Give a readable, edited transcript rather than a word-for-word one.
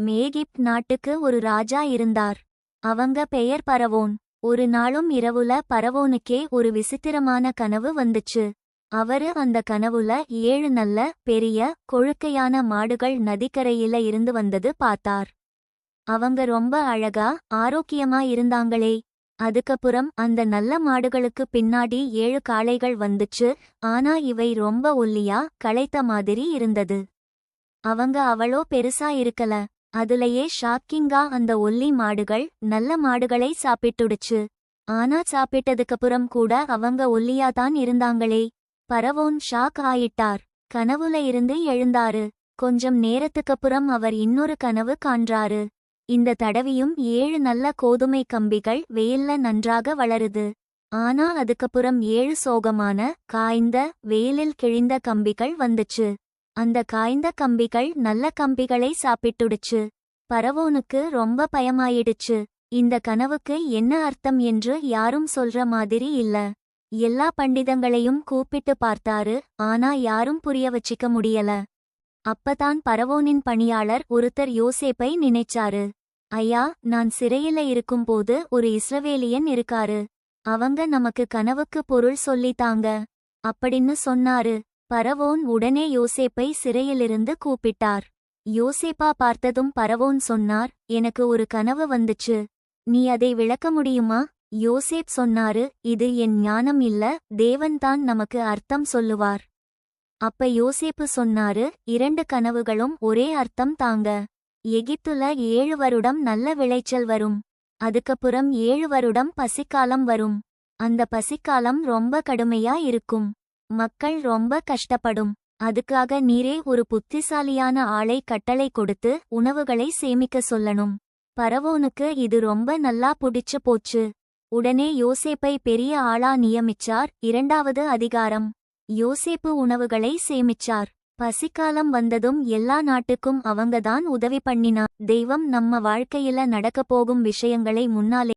மேகிப்த் நாட்டுக்கு ஒரு ராஜா இருந்தார். அவங்க பெயர் பரவோன். ஒரு நாளும் இரவுல பரவோனுக்கே ஒரு விசித்திரமான கனவு வந்துச்சு. அவரு அந்த கனவுல 7 நல்ல பெரிய கொழுக்கையான மாடுகள் நதிக்கரையில இருந்து வந்தது பார்த்தார். அவங்க ரொம்ப அழகா ஆரோக்கியமா இருந்தாங்களே. அதுக்கப்புறம் அந்த நல்ல மாடுகளுக்கு பின்னாடி 7 காளைகள் வந்துச்சு. ஆனா இவை ரொம்ப ஒல்லியா களைத்த மாதிரி இருந்தது. அவங்க அவ்வளோ பெருசா இருக்கல. அதுலயே ஷாக்கிங்கா அந்த ஒல்லி மாடுகள் நல்ல மாடுகளை சாப்பிட்டுடுச்சு. ஆனா சாப்பிட்டதுக்கப்புறம் கூட அவங்க ஒல்லியாதான் இருந்தாங்களே. பரவோன் ஷாக் ஆயிட்டார். கனவுல இருந்து எழுந்தாரு. கொஞ்சம் நேரத்துக்கப்புறம் அவர் இன்னொரு கனவு காண்றாரு. இந்த தடவையும் 7 நல்ல கோதுமை கம்பிகள் வெயில்ல நன்றாக வளருது. ஆனா அதுக்கப்புறம் 7 சோகமான காய்ந்த வெயிலில் கிழிந்த கம்பிகள் வந்துச்சு. அந்த காய்ந்த கம்பிகள் நல்ல கம்பிகளை சாப்பிட்டுடுச்சு. பரவோனுக்கு ரொம்ப பயமாயிடுச்சு. இந்த கனவுக்கு என்ன அர்த்தம் என்று யாரும் சொல்ற மாதிரி இல்ல. எல்லா பண்டிதங்களையும் கூப்பிட்டு பார்த்தாரு. ஆனா யாரும் புரிய வச்சிக்க முடியல. அப்பதான் பரவோனின் பணியாளர் ஒருத்தர் யோசேப்பை நினைச்சாரு. ஐயா, நான் சிறையில இருக்கும்போது ஒரு இஸ்ரவேலியன் இருக்காரு. அவங்க நமக்கு கனவுக்கு பொருள் சொல்லித்தாங்க அப்படின்னு சொன்னாரு. பரவோன் உடனே யோசேப்பை சிறையிலிருந்து கூப்பிட்டார். யோசேப்பா பார்த்ததும் பரவோன் சொன்னார், எனக்கு ஒரு கனவு வந்துச்சு. நீ அதை விளக்க முடியுமா? யோசேப் சொன்னாரு, இது என் ஞானம் இல்ல, தேவன்தான் நமக்கு அர்த்தம் சொல்லுவார். அப்ப யோசேப்பு சொன்னாரு, 2 கனவுகளும் ஒரே அர்த்தம் தாங்க. எகிப்துல 7 வருடம் நல்ல விளைச்சல் வரும். அதுக்கப்புறம் 7 வருடம் பசிக்காலம் வரும். அந்த பசிக்காலம் ரொம்ப கடுமையா இருக்கும். மக்கள் ரொம்ப கஷ்டப்படும். அதுக்காக நீரே ஒரு புத்திசாலியான ஆளை கட்டளை கொடுத்து உணவுகளை சேமிக்க சொல்லணும். பரவோனுக்கு இது ரொம்ப நல்லா புடிச்சு போச்சு. உடனே யோசேப்பை பெரிய ஆளா நியமிச்சார். 2வது அதிகாரம். யோசேப்பு உணவுகளை சேமிச்சார். பசிக்காலம் வந்ததும் எல்லா நாட்டுக்கும் அவங்கதான் உதவி பண்ணினா. தெய்வம் நம்ம வாழ்க்கையில நடக்கப்போகும் விஷயங்களை முன்னாலே